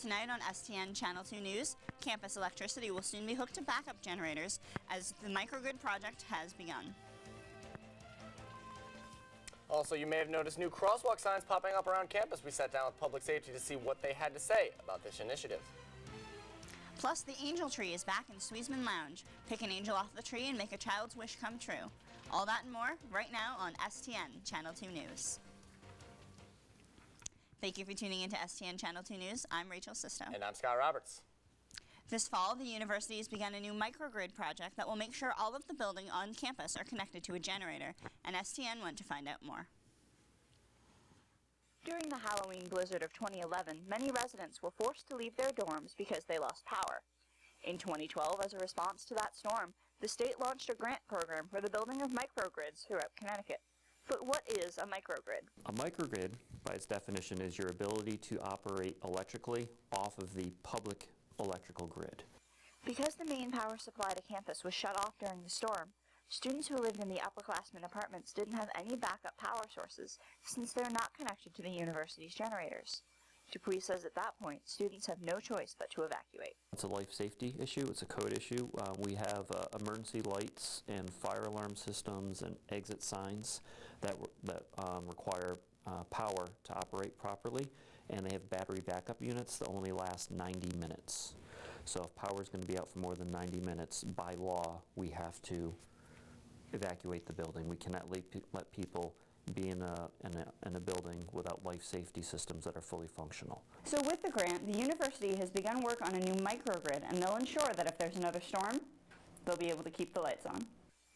Tonight on STN Channel 2 News, campus electricity will soon be hooked to backup generators as the microgrid project has begun. Also, you may have noticed new crosswalk signs popping up around campus. We sat down with public safety to see what they had to say about this initiative. Plus, the Angel Tree is back in Sweesman Lounge. Pick an angel off the tree and make a child's wish come true. All that and more right now on STN Channel 2 News. Thank you for tuning into STN Channel 2 News. I'm Rachel Sisto. And I'm Scott Roberts. This fall, the university has begun a new microgrid project that will make sure all of the buildings on campus are connected to a generator, and STN went to find out more. During the Halloween blizzard of 2011, many residents were forced to leave their dorms because they lost power. In 2012, as a response to that storm, the state launched a grant program for the building of microgrids throughout Connecticut. But what is a microgrid? A microgrid, by its definition, is your ability to operate electrically off of the public electrical grid. Because the main power supply to campus was shut off during the storm, students who lived in the upperclassmen apartments didn't have any backup power sources since they're not connected to the university's generators. Dupuis says at that point, students have no choice but to evacuate. It's a life safety issue, it's a code issue. We have emergency lights and fire alarm systems and exit signs that require power to operate properly, and they have battery backup units that only last 90 minutes. So if power is going to be out for more than 90 minutes, by law, we have to evacuate the building. We cannot let people be in a building without life safety systems that are fully functional. So with the grant, the university has begun work on a new microgrid, and they'll ensure that if there's another storm, they'll be able to keep the lights on.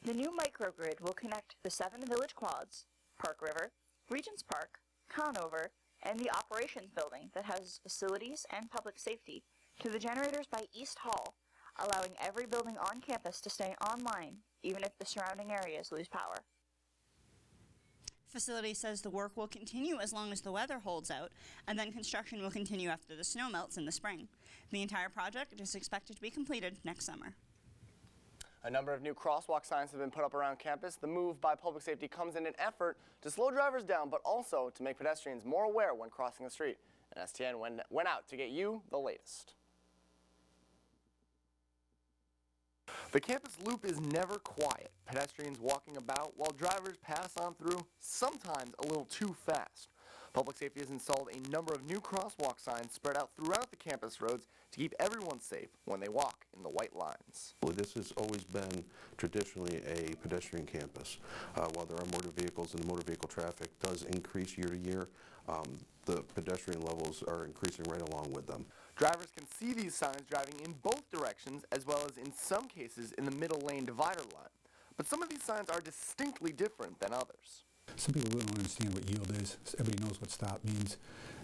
The new microgrid will connect the 7 village quads, Park River, Regents Park, Conover, and the operations building that houses facilities and public safety to the generators by East Hall, allowing every building on campus to stay online, even if the surrounding areas lose power. Facility says the work will continue as long as the weather holds out, and then construction will continue after the snow melts in the spring. The entire project is expected to be completed next summer. A number of new crosswalk signs have been put up around campus. The move by public safety comes in an effort to slow drivers down, but also to make pedestrians more aware when crossing the street. And STN went out to get you the latest. The campus loop is never quiet. Pedestrians walking about while drivers pass on through, sometimes a little too fast. Public safety has installed a number of new crosswalk signs spread out throughout the campus roads to keep everyone safe when they walk in the white lines. Well, this has always been traditionally a pedestrian campus. While there are motor vehicles and the motor vehicle traffic does increase year to year, the pedestrian levels are increasing right along with them. Drivers can see these signs driving in both directions, as well as in some cases in the middle lane divider line. But some of these signs are distinctly different than others. Some people really don't understand what yield is. Everybody knows what stop means.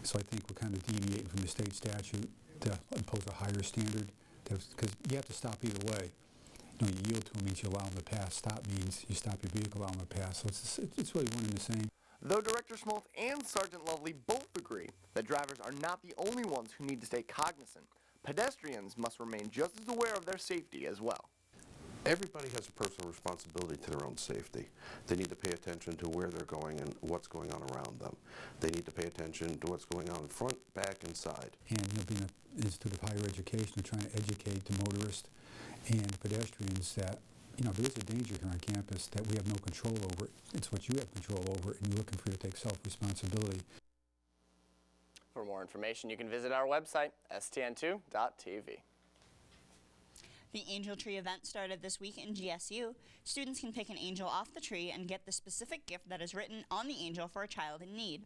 So I think we're kind of deviating from the state statute to impose a higher standard, because you have to stop either way. You know, you yield to them means you allow them to pass. Stop means you stop your vehicle, allow them to pass. So it's really one and the same. Though Director Schmaltz and Sergeant Lovely both agree that drivers are not the only ones who need to stay cognizant, pedestrians must remain just as aware of their safety as well. Everybody has a personal responsibility to their own safety. They need to pay attention to where they're going and what's going on around them. They need to pay attention to what's going on in front, back, and side. And being an Institute of Higher Education, we're trying to educate the motorists and pedestrians that, you know, there is a danger here on campus that we have no control over. It's what you have control over, and you're looking for you to take self-responsibility. For more information, you can visit our website, stn2.tv. The Angel Tree event started this week in GSU. Students can pick an angel off the tree and get the specific gift that is written on the angel for a child in need.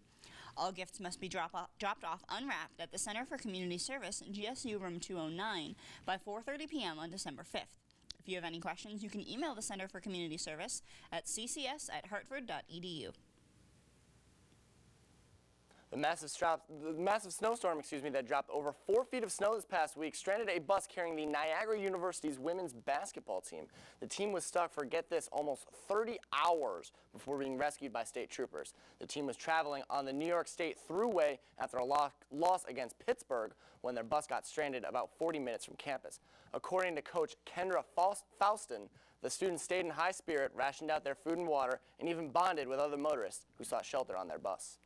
All gifts must be dropped off unwrapped at the Center for Community Service in GSU Room 209 by 4:30 p.m. on December 5th. If you have any questions, you can email the Center for Community Service at ccs@hartford.edu. The massive snowstorm, that dropped over 4 feet of snow this past week stranded a bus carrying the Niagara University's women's basketball team. The team was stuck for, get this, almost 30 hours before being rescued by state troopers. The team was traveling on the New York State Thruway after a loss against Pittsburgh when their bus got stranded about 40 minutes from campus. According to Coach Kendra Faustin, the students stayed in high spirit, rationed out their food and water, and even bonded with other motorists who sought shelter on their bus.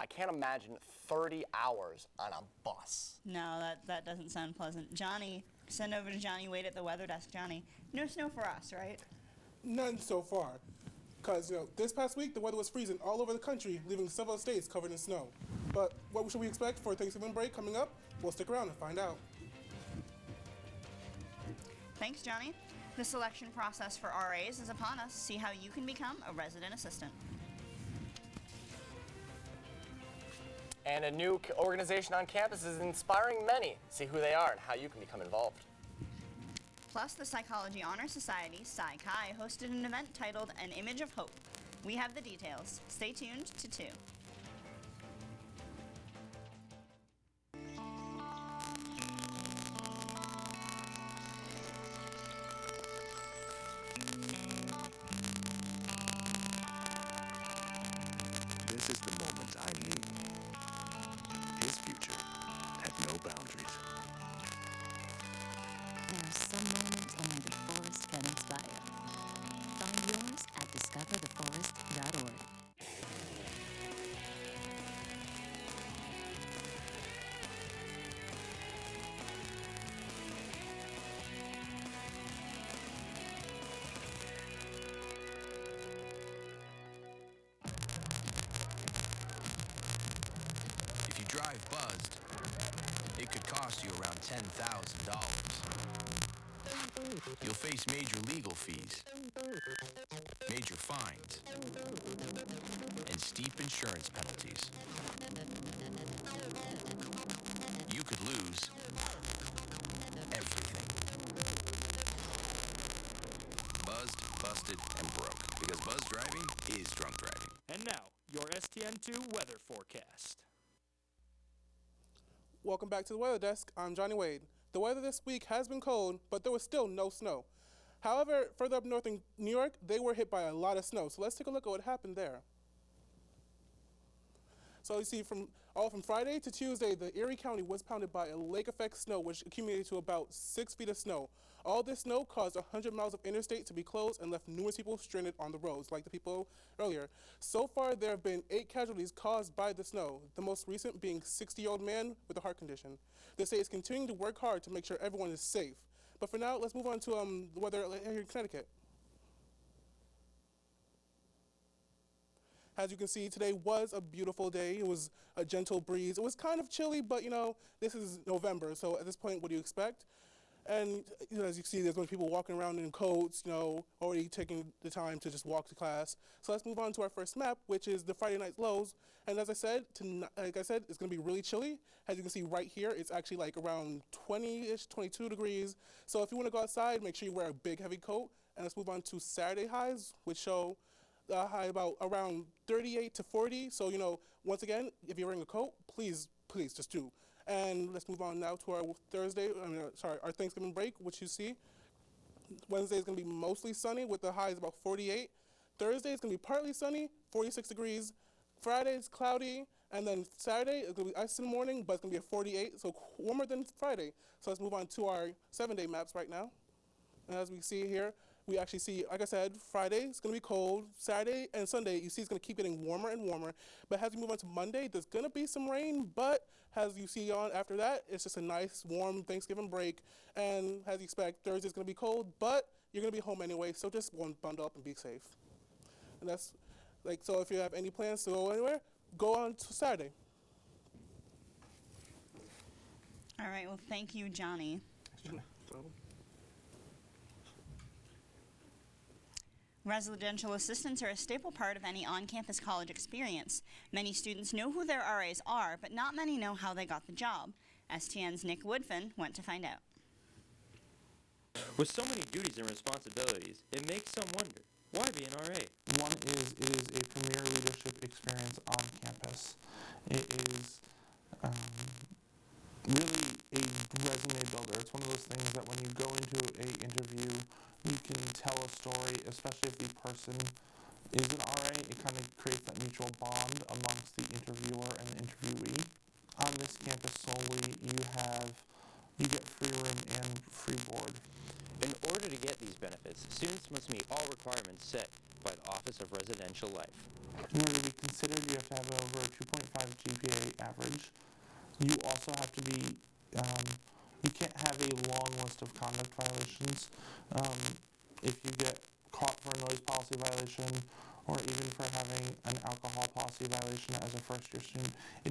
I can't imagine 30 hours on a bus. No, that doesn't sound pleasant. Johnny, send over to Johnny Wade at the weather desk. Johnny, no snow for us, right? None so far. Because, this past week, the weather was freezing all over the country, leaving several states covered in snow. But what should we expect for Thanksgiving break coming up? We'll stick around and find out. Thanks, Johnny. The selection process for RAs is upon us. See how you can become a resident assistant. And a new organization on campus is inspiring many. See who they are and how you can become involved. Plus, the Psychology Honor Society, Psi Chi, hosted an event titled An Image of Hope. We have the details. Stay tuned to 2. This is the moment I knew. His future had no boundaries. There are some moments only the forest can inspire. Find yours at discovertheforest.org. If you drive buzzed, it could cost you around $10,000. You'll face major legal fees, major fines, and steep insurance penalties. You could lose everything. Buzzed, busted, and broke. Because buzz driving is drunk driving. And now, your STN2 weather forecast. Welcome back to the weather desk. I'm Johnny Wade. The weather this week has been cold, but there was still no snow. However, further up north in New York, they were hit by a lot of snow. So let's take a look at what happened there. So you see, from Friday to Tuesday, the Erie County was pounded by a lake effect snow, which accumulated to about 6 feet of snow. All this snow caused 100 miles of interstate to be closed and left numerous people stranded on the roads, like the people earlier. So far, there have been 8 casualties caused by the snow, the most recent being a 60-year-old man with a heart condition. The state is continuing to work hard to make sure everyone is safe. But for now, let's move on to the weather here in Connecticut. As you can see, today was a beautiful day. It was a gentle breeze. It was kind of chilly, but this is November, so at this point, what do you expect? And as you see, there's a bunch of people walking around in coats, already taking the time to just walk to class. So let's move on to our first map, which is the Friday night lows. And as I said, it's going to be really chilly. As you can see right here, it's actually like around 20-ish, 22 degrees. So if you want to go outside, make sure you wear a big, heavy coat. And let's move on to Saturday highs, which show the high about around 38 to 40. So, once again, if you're wearing a coat, please just do. And let's move on now to our our Thanksgiving break, which you see. Wednesday is going to be mostly sunny with the highs about 48. Thursday is going to be partly sunny, 46 degrees. Friday is cloudy, and then Saturday is going to be ice in the morning, but it's going to be a 48, so warmer than Friday. So let's move on to our 7-day maps right now. And as we see here, we actually see, like I said, Friday is going to be cold. Saturday and Sunday, you see it's going to keep getting warmer and warmer. But as we move on to Monday, there's going to be some rain, but as you see on after that, it's just a nice, warm Thanksgiving break. And as you expect, Thursday's going to be cold, but you're going to be home anyway, so just bundle up and be safe. And that's, so if you have any plans to go anywhere, go on to Saturday. All right, well, thank you, Johnny. Residential assistants are a staple part of any on-campus college experience. Many students know who their RAs are, but not many know how they got the job. STN's Nick Woodfin went to find out. With so many duties and responsibilities, it makes some wonder, why be an RA? One is, it is a premier leadership experience on campus. It is really a resume builder. It's one of those things that when you go into an interview, you can tell a story, especially if the person is an RA. It kind of creates that mutual bond amongst the interviewer and the interviewee. On this campus solely, you get free room and free board. In order to get these benefits, students must meet all requirements set by the Office of Residential Life. In order to be considered, you have to have over a 2.5 GPA average. You also have to be, you can't have a long list of conduct violations. If you get caught for a noise policy violation, or even for having an alcohol policy violation as a first-year student, we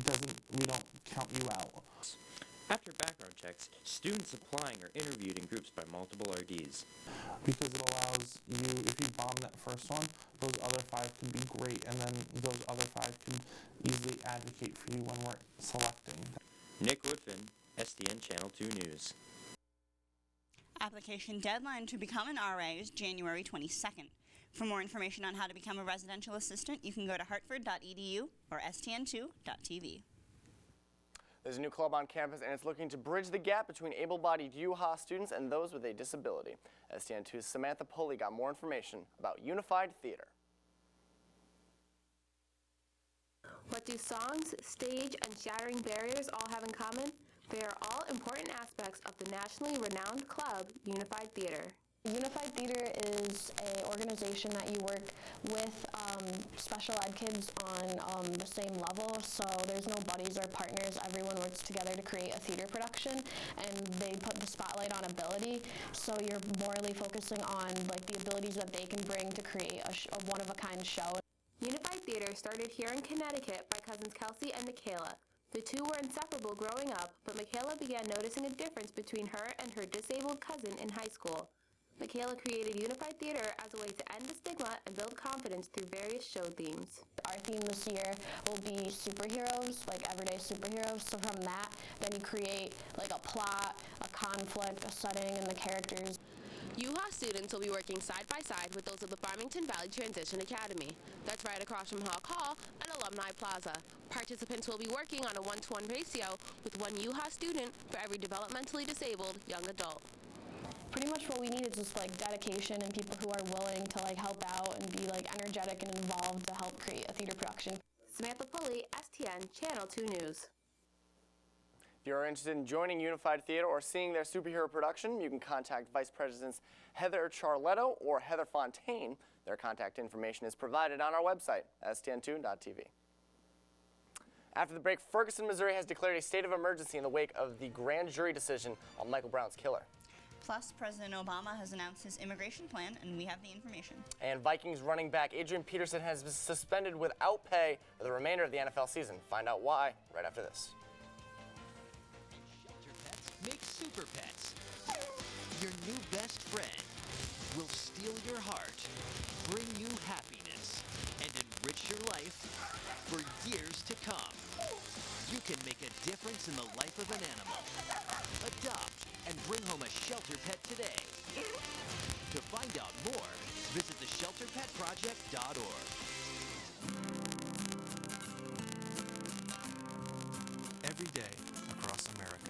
don't count you out. After background checks, students applying are interviewed in groups by multiple RDs. Because it allows you, if you bomb that first one, those other 5 could be great, and then those other 5 can easily advocate for you when we're selecting. Nick Woodfin, STN Channel 2 News. Application deadline to become an RA is January 22nd. For more information on how to become a residential assistant, you can go to hartford.edu or stn2.tv. There's a new club on campus, and it's looking to bridge the gap between able-bodied UHA students and those with a disability. STN2's Samantha Pulley got more information about Unified Theater. What do songs, stage, and shattering barriers all have in common? They are all important aspects of the nationally renowned club, Unified Theater. Unified Theater is an organization that you work with special ed kids on the same level, so there's no buddies or partners. Everyone works together to create a theater production, and they put the spotlight on ability, so you're morally focusing on like the abilities that they can bring to create a one-of-a-kind show. Unified Theater started here in Connecticut by cousins Kelsey and Michaela. The two were inseparable growing up, but Michaela began noticing a difference between her and her disabled cousin in high school. Michaela created Unified Theater as a way to end the stigma and build confidence through various show themes. Our theme this year will be superheroes, like everyday superheroes. So from that, then you create like a plot, a conflict, a setting, and the characters. UHA students will be working side by side with those of the Farmington Valley Transition Academy. That's right across from Hawk Hall and Alumni Plaza. Participants will be working on a 1-to-1 ratio with one UHA student for every developmentally disabled young adult. Pretty much what we need is just like dedication and people who are willing to like help out and be like energetic and involved to help create a theater production. Samantha Pulley, STN Channel 2 News. If you're interested in joining Unified Theater or seeing their superhero production, you can contact Vice Presidents Heather Charletto or Heather Fontaine. Their contact information is provided on our website, stn2.tv. After the break, Ferguson, Missouri has declared a state of emergency in the wake of the grand jury decision on Michael Brown's killer. Plus, President Obama has announced his immigration plan, and we have the information. And Vikings running back Adrian Peterson has been suspended without pay for the remainder of the NFL season. Find out why right after this. Shelter Pets make super pets. Your new best friend will steal your heart, bring you happiness, and enrich your life for years to come. You can make a difference in the life of an animal. Adopt and bring home a shelter pet today. To find out more, visit theshelterpetproject.org. Every day across America,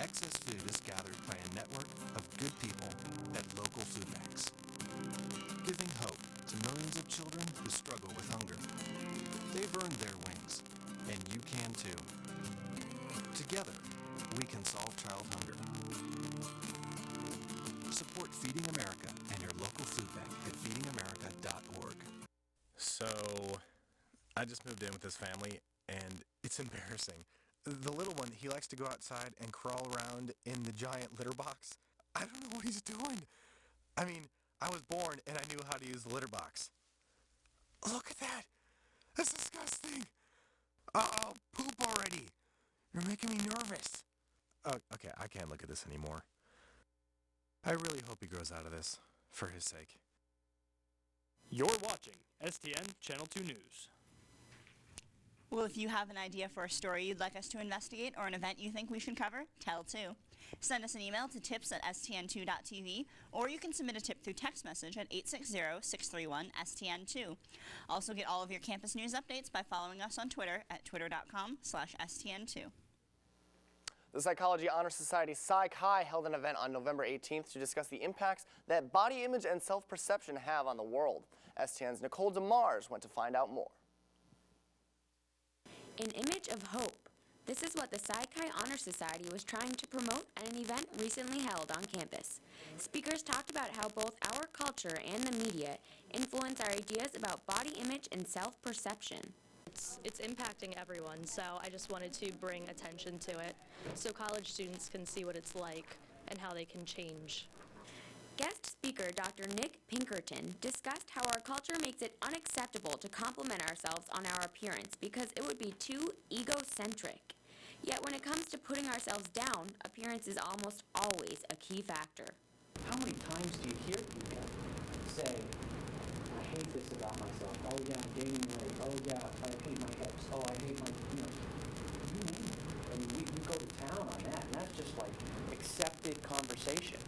excess food is gathered by a network of good people at local food banks, giving hope to millions of children who struggle with hunger. They've earned their wings, and you can too. Together, we can solve child hunger. Support Feeding America and your local food bank at feedingamerica.org. So, I just moved in with this family, and it's embarrassing. The little one, he likes to go outside and crawl around in the giant litter box. I don't know what he's doing. I mean, I was born and I knew how to use the litter box. Look at that. That's disgusting. Uh-oh, poop already. You're making me nervous. Oh, okay, I can't look at this anymore. I really hope he grows out of this, for his sake. You're watching STN Channel 2 News. Well, if you have an idea for a story you'd like us to investigate or an event you think we should cover, tell too. Send us an email to tips@stn2.tv, or you can submit a tip through text message at 860-631-STN2. Also get all of your campus news updates by following us on Twitter at twitter.com/STN2. The Psychology Honor Society Psych High held an event on November 18th to discuss the impacts that body image and self-perception have on the world. STN's Nicole DeMars went to find out more. An image of hope, This is what the Psi Chi Honor Society was trying to promote at an event recently held on campus. Speakers talked about how both our culture and the media influence our ideas about body image and self-perception. It's impacting everyone, so I just wanted to bring attention to it so college students can see what it's like and how they can change. Guest speaker Dr. Nick Pinkerton discussed how our culture makes it unacceptable to compliment ourselves on our appearance because it would be too egocentric. Yet when it comes to putting ourselves down, appearance is almost always a key factor. How many times do you hear people say, I hate this about myself, oh yeah, I'm gaining weight, oh yeah, I hate my hips, oh I hate my, you name it. I mean, we go to town on that, and that's just like accepted conversation.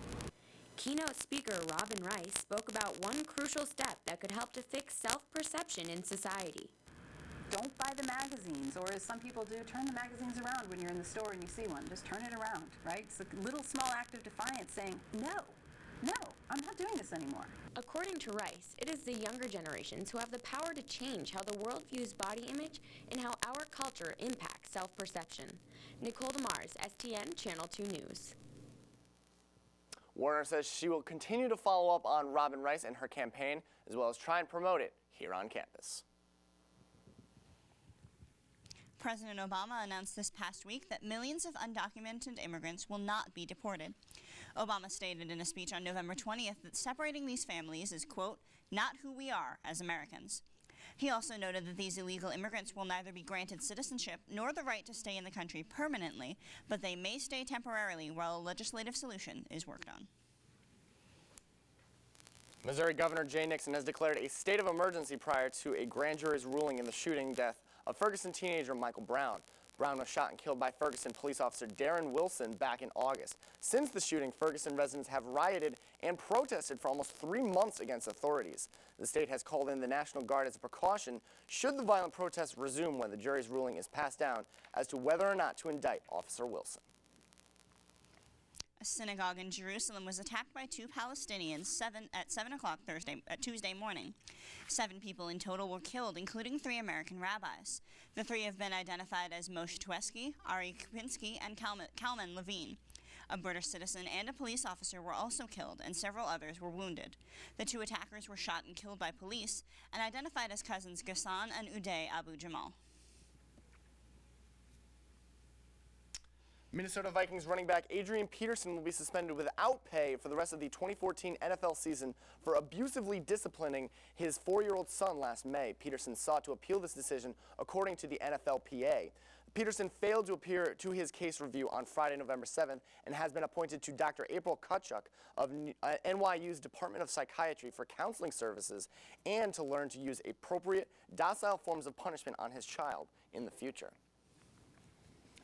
Keynote speaker Robin Rice spoke about one crucial step that could help to fix self-perception in society. Don't buy the magazines, or as some people do, turn the magazines around when you're in the store and you see one. Just turn it around, right? It's a little small act of defiance saying, no, I'm not doing this anymore. According to Rice, it is the younger generations who have the power to change how the world views body image and how our culture impacts self-perception. Nicole DeMars, STN Channel 2 News. Warner says she will continue to follow up on Robin Rice and her campaign, as well as try and promote it here on campus. President Obama announced this past week that millions of undocumented immigrants will not be deported. Obama stated in a speech on November 20th that separating these families is, quote, not who we are as Americans. He also noted that these illegal immigrants will neither be granted citizenship nor the right to stay in the country permanently, but they may stay temporarily while a legislative solution is worked on. Missouri Governor Jay Nixon has declared a state of emergency prior to a grand jury's ruling in the shooting death of Ferguson teenager Michael Brown. Brown was shot and killed by Ferguson police officer Darren Wilson back in August. Since the shooting, Ferguson residents have rioted and protested for almost 3 months against authorities. The state has called in the National Guard as a precaution should the violent protests resume when the jury's ruling is passed down as to whether or not to indict Officer Wilson. A synagogue in Jerusalem was attacked by 2 Palestinians at 7 o'clock Tuesday morning. 7 people in total were killed, including 3 American rabbis. The 3 have been identified as Moshe Tversky, Ari Kupinski, and Kalman Levine. A British citizen and a police officer were also killed, and several others were wounded. The 2 attackers were shot and killed by police and identified as cousins Ghassan and Uday Abu Jamal. Minnesota Vikings running back Adrian Peterson will be suspended without pay for the rest of the 2014 NFL season for abusively disciplining his 4-year-old son last May. Peterson sought to appeal this decision according to the NFLPA. Peterson failed to appear to his case review on Friday, November 7th, and has been appointed to Dr. April Kutchuk of NYU's Department of Psychiatry for counseling services and to learn to use appropriate, docile forms of punishment on his child in the future.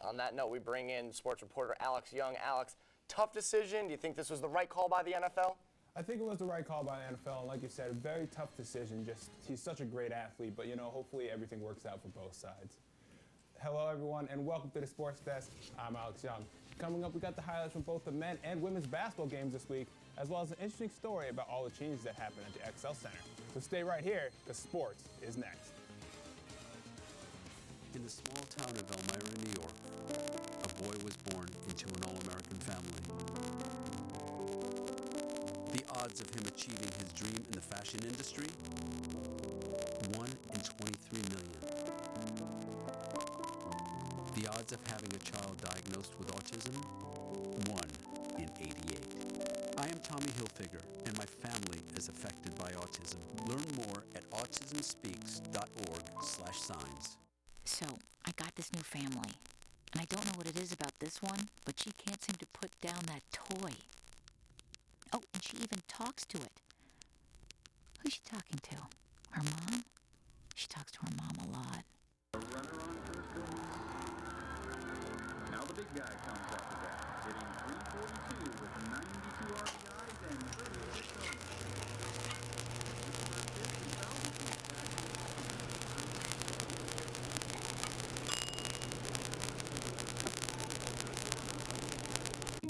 On that note, we bring in sports reporter Alex Young. Alex, tough decision. Do you think this was the right call by the NFL? I think it was the right call by the NFL, and like you said, a very tough decision. He's such a great athlete, but hopefully everything works out for both sides. Hello, everyone, and welcome to the Sports Desk. I'm Alex Young. Coming up, we got the highlights from both the men and women's basketball games this week, as well as an interesting story about all the changes that happened at the XL Center. So stay right here, because sports is next. In the small town of Elmira, New York, a boy was born into an all-American family. The odds of him achieving his dream in the fashion industry? 1 in 23 million. The odds of having a child diagnosed with autism? 1 in 88. I am Tommy Hilfiger, and my family is affected by autism. Learn more at autismspeaks.org/signs. So, I got this new family, and I don't know what it is about this one, but she can't seem to put down that toy. Oh, and she even talks to it. Who's she talking to? Her mom? She talks to her mom a lot. Runner on first base. Now the big guy comes after that, hitting .342 with 92 RBIs and 38 homers.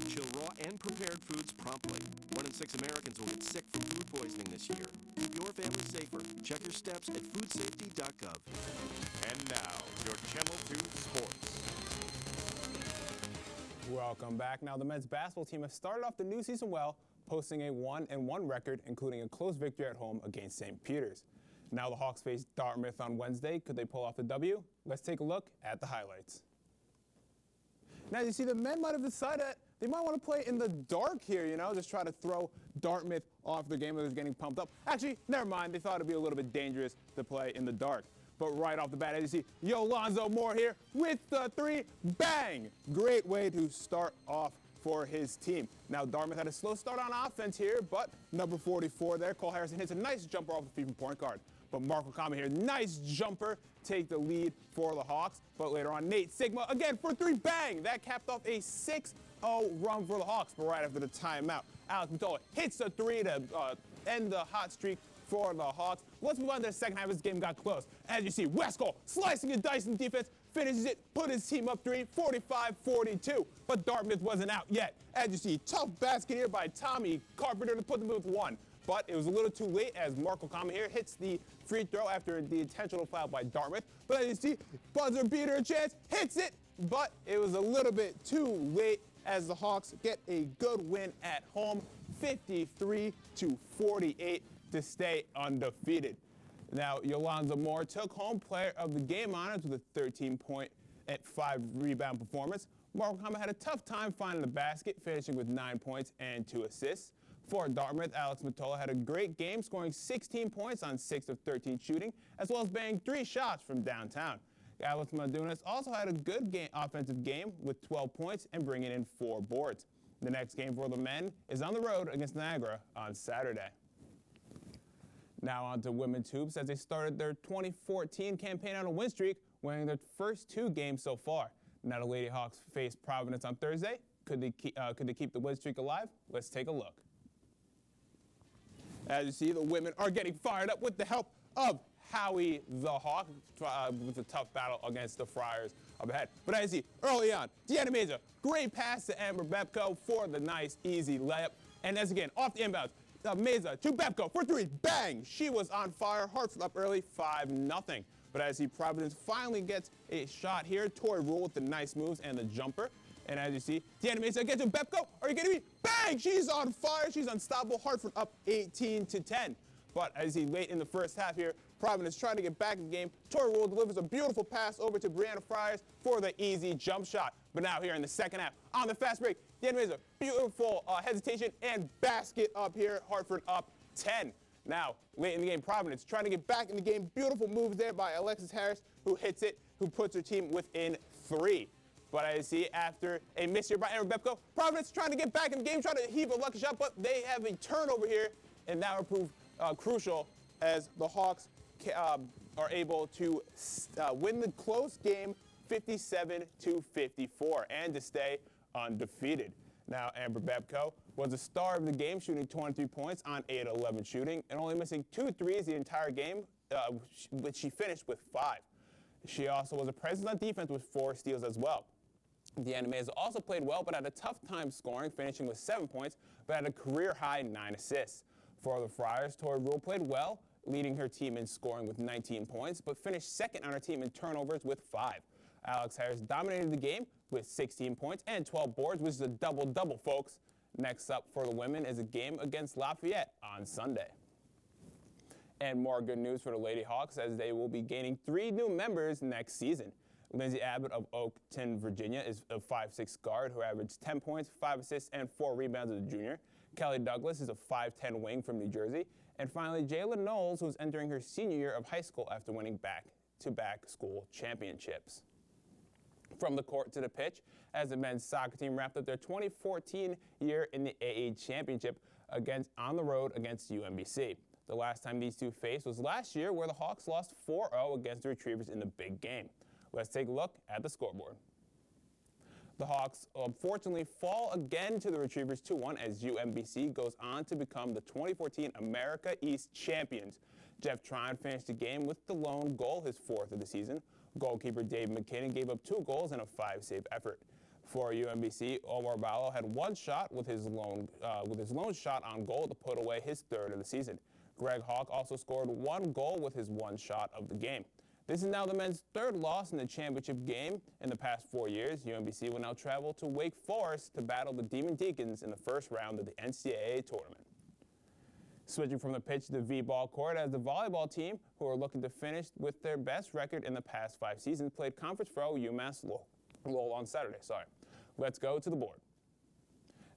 Chill raw and prepared foods promptly. 1 in 6 Americans will get sick from food poisoning this year. Keep your family safer. Check your steps at foodsafety.gov. And now, your Channel 2 Sports. Welcome back. Now, the men's basketball team has started off the new season well, posting a 1-1 record, including a close victory at home against St. Peter's. Now the Hawks face Dartmouth on Wednesday. Could they pull off the W? Let's take a look at the highlights. Now, you see, the men might have decided that they might want to play in the dark here, you know, just try to throw Dartmouth off their game that was getting pumped up. Actually, never mind. They thought it'd be a little bit dangerous to play in the dark. But right off the bat, as you see, Yolonzo Moore here with the three. Bang! Great way to start off for his team. Now, Dartmouth had a slow start on offense here, but number 44 there, Cole Harrison, hits a nice jumper off the feet from point guard. But Marco Kama here, nice jumper, take the lead for the Hawks. But later on, Nate Sigma, again for three. Bang! That capped off a 6-0 run for the Hawks. But right after the timeout, Alex Matola hits a three to end the hot streak for the Hawks. Let's move on to the second half. This game got close. As you see, Westcott slicing and dicing defense, finishes it, put his team up three, 45-42. But Dartmouth wasn't out yet. As you see, tough basket here by Tommy Carpenter to put them with one. But it was a little too late as Marco Kama here hits the free throw after the intentional foul by Dartmouth. But as you see, buzzer beater chance, hits it, but it was a little bit too late as the Hawks get a good win at home, 53-48 to stay undefeated. Now, Yolonzo Moore took home player of the game honors with a 13-point and 5-rebound performance. Marco Kama had a tough time finding the basket, finishing with 9 points and 2 assists. For Dartmouth, Alex Matola had a great game, scoring 16 points on 6 of 13 shooting, as well as banging 3 shots from downtown. Alex Madunas also had a good offensive game with 12 points and bringing in 4 boards. The next game for the men is on the road against Niagara on Saturday. Now on to women's hoops as they started their 2014 campaign on a win streak, winning their first 2 games so far. Now the Lady Hawks face Providence on Thursday. Could they keep the win streak alive? Let's take a look. As you see, the women are getting fired up with the help of Howie the Hawk with a tough battle against the Friars up ahead. But as you see, early on, Deanna Meza, great pass to Amber Bepko for the nice, easy layup. And as again, off the inbounds, Meza to Bepko for 3. Bang! She was on fire. Hartford up early, 5-0. But as you see, Providence finally gets a shot here. Tori Rule with the nice moves and the jumper. And as you see, Deanna Meza gets to Bepko. Are you kidding me? Bang! She's on fire. She's unstoppable. Hartford up 18-10. But as you see, late in the first half here, Providence trying to get back in the game. Tori Rule delivers a beautiful pass over to Brianna Friars for the easy jump shot. But now here in the second half, on the fast break, Deanna Meza, beautiful hesitation and basket up here. Hartford up 10. Now, late in the game, Providence trying to get back in the game. Beautiful moves there by Alexis Harris, who hits it, who puts her team within 3. But I see after a miss here by Aaron Bepko, Providence trying to get back in the game, trying to heave a lucky shot, but they have a turnover here, and that will prove crucial as the Hawks are able to win the close game 57-54 and to stay undefeated. Now, Amber Bepko was the star of the game, shooting 23 points on 8-11 shooting and only missing 2 threes the entire game, which she finished with 5. She also was a presence on defense with 4 steals as well. Deanna Meza also played well, but had a tough time scoring, finishing with 7 points, but had a career-high 9 assists. For the Friars, Tori Rule played well, leading her team in scoring with 19 points, but finished second on her team in turnovers with 5. Alex Harris dominated the game with 16 points and 12 boards, which is a double-double, folks. Next up for the women is a game against Lafayette on Sunday. And more good news for the Lady Hawks as they will be gaining 3 new members next season. Lindsay Abbott of Oakton, Virginia is a 5'6" guard who averaged 10 points, 5 assists, and 4 rebounds as a junior. Kelly Douglas is a 5'10" wing from New Jersey. And finally, Jayla Knowles, who's entering her senior year of high school after winning back-to-back school championships. From the court to the pitch, as the men's soccer team wrapped up their 2014 year in the AA Championship on the road against UMBC. The last time these two faced was last year, where the Hawks lost 4-0 against the Retrievers in the big game. Let's take a look at the scoreboard. The Hawks unfortunately fall again to the Retrievers 2-1 as UMBC goes on to become the 2014 America East champions. Jeff Tryon finished the game with the lone goal, his 4th of the season. Goalkeeper Dave McKinnon gave up 2 goals and a 5-save effort. For UMBC, Omar Ballo had 1 shot with his lone shot on goal to put away his 3rd of the season. Greg Hawk also scored 1 goal with his 1 shot of the game. This is now the men's third loss in the championship game in the past 4 years. UMBC will now travel to Wake Forest to battle the Demon Deacons in the first round of the NCAA tournament. Switching from the pitch to the V-ball court, as the volleyball team, who are looking to finish with their best record in the past 5 seasons, played conference foe UMass Lowell on Saturday. Let's go to the board.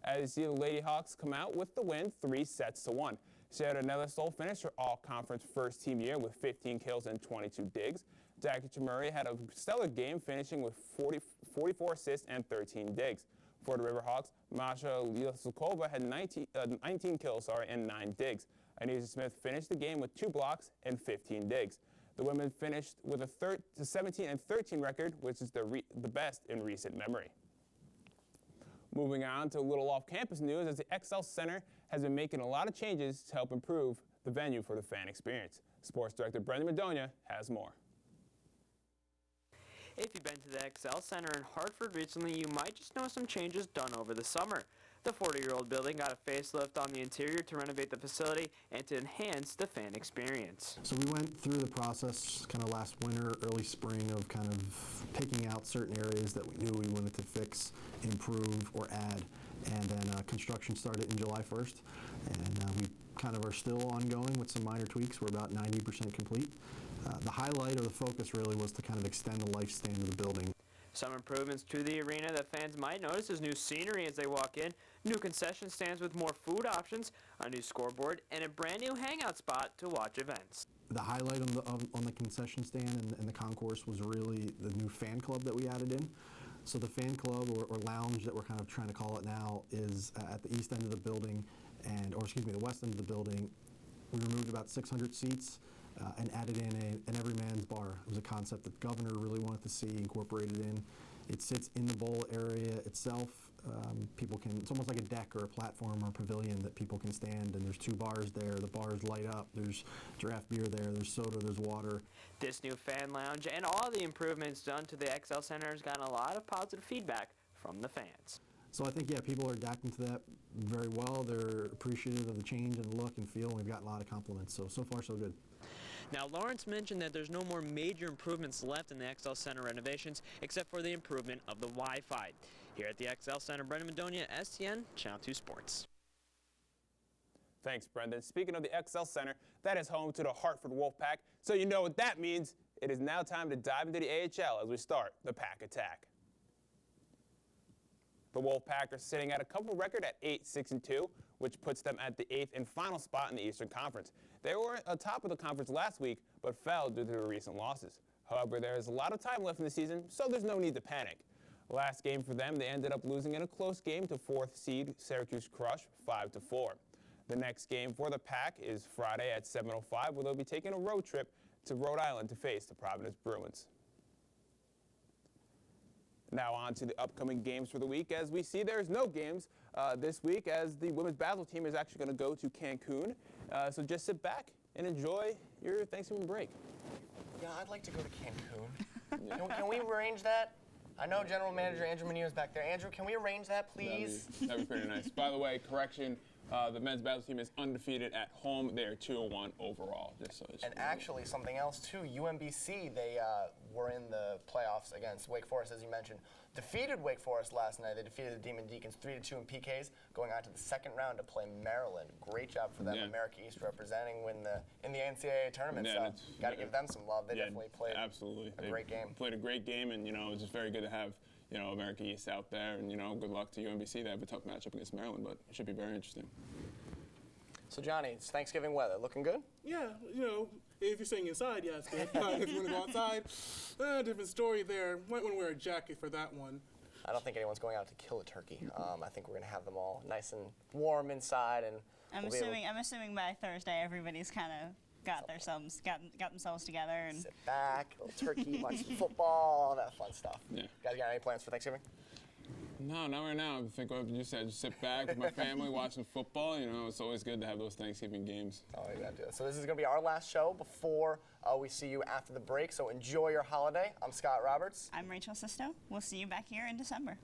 As you see, the Lady Hawks come out with the win, 3-1. Sarah Nellisol finished her all-conference first-team year with 15 kills and 22 digs. Jackie Chamuri had a stellar game, finishing with 44 assists and 13 digs. For the Riverhawks, Masha Lyasukova had 19 kills and 9 digs. Anissa Smith finished the game with 2 blocks and 15 digs. The women finished with a 17 and 13 record, which is the best in recent memory. Moving on to a little off-campus news, as the XL Center has been making a lot of changes to help improve the venue for the fan experience. Sports Director Brendan Madonia has more. If you've been to the XL Center in Hartford recently, you might just know some changes done over the summer. The 40-year-old building got a facelift on the interior to renovate the facility and to enhance the fan experience. So we went through the process kind of last winter, early spring, of kind of picking out certain areas that we knew we wanted to fix, improve, or add. And then construction started in July 1st. And we kind of are still ongoing with some minor tweaks. We're about 90% complete. The highlight or the focus really was to kind of extend the lifespan of the building. Some improvements to the arena that fans might notice is new scenery as they walk in, new concession stands with more food options, a new scoreboard, and a brand new hangout spot to watch events. The highlight on the concession stand and the concourse was really the new fan club that we added in. So the fan club or lounge that we're kind of trying to call it now is at the east end of the building, the west end of the building. We removed about 600 seats. And added in an everyman's bar. It was a concept that the governor really wanted to see incorporated in. It sits in the bowl area itself. It's almost like a deck or a platform or a pavilion that people can stand, and there's 2 bars there. The bars light up. There's draft beer there. There's soda. There's water. This new fan lounge and all the improvements done to the XL Center has gotten a lot of positive feedback from the fans. So I think, people are adapting to that very well. They're appreciative of the change in look and feel, and we've gotten a lot of compliments. So far, so good. Now, Lawrence mentioned that there's no more major improvements left in the XL Center renovations except for the improvement of the Wi-Fi. Here at the XL Center, Brendan Madonia, STN, Channel 2 Sports. Thanks, Brendan. Speaking of the XL Center, that is home to the Hartford Wolfpack, so you know what that means. It is now time to dive into the AHL as we start the Pack Attack. The Wolfpack are sitting at a couple record at 8-6-2, which puts them at the 8th and final spot in the Eastern Conference. They were atop of the conference last week, but fell due to the recent losses. However, there is a lot of time left in the season, so there's no need to panic. Last game for them, they ended up losing in a close game to 4th seed Syracuse Crush 5-4. The next game for the Pack is Friday at 7:05, where they'll be taking a road trip to Rhode Island to face the Providence Bruins. Now on to the upcoming games for the week. As we see, there's no games this week, as the women's basketball team is actually going to go to Cancun. So just sit back and enjoy your Thanksgiving break. Yeah, I'd like to go to Cancun. Can we arrange that? I know General Manager Andrew Menino is back there. Andrew, can we arrange that, please? That'd be pretty nice. By the way, correction, the men's basketball team is undefeated at home. They are 2-1 overall. And actually, something else, too. UMBC, they were in the playoffs against Wake Forest, as you mentioned. Defeated Wake Forest last night. They defeated the Demon Deacons 3-2 in PKs, going on to the second round to play Maryland. Great job for them, America East representing in the NCAA tournament. Yeah, so got to give them some love. They definitely played a great game. Played a great game, and it was just very good to have America East out there. And good luck to UMBC. They have a tough matchup against Maryland, but it should be very interesting. So Johnny, it's Thanksgiving weather. Looking good? Yeah, if you're staying inside, yeah, it's good. If you want to go outside, different story there. Might want to wear a jacket for that one. I don't think anyone's going out to kill a turkey. I think we're going to have them all nice and warm inside. And I'm assuming by Thursday everybody's kind of got themselves together and sit back, a little turkey, watch some football, all that fun stuff. Yeah. You guys got any plans for Thanksgiving? No, not right now. I think what you said, just sit back with my family, watching football. It's always good to have those Thanksgiving games. Oh, you gotta do it. So this is gonna be our last show before we see you after the break. So enjoy your holiday. I'm Scott Roberts. I'm Rachel Sisto. We'll see you back here in December.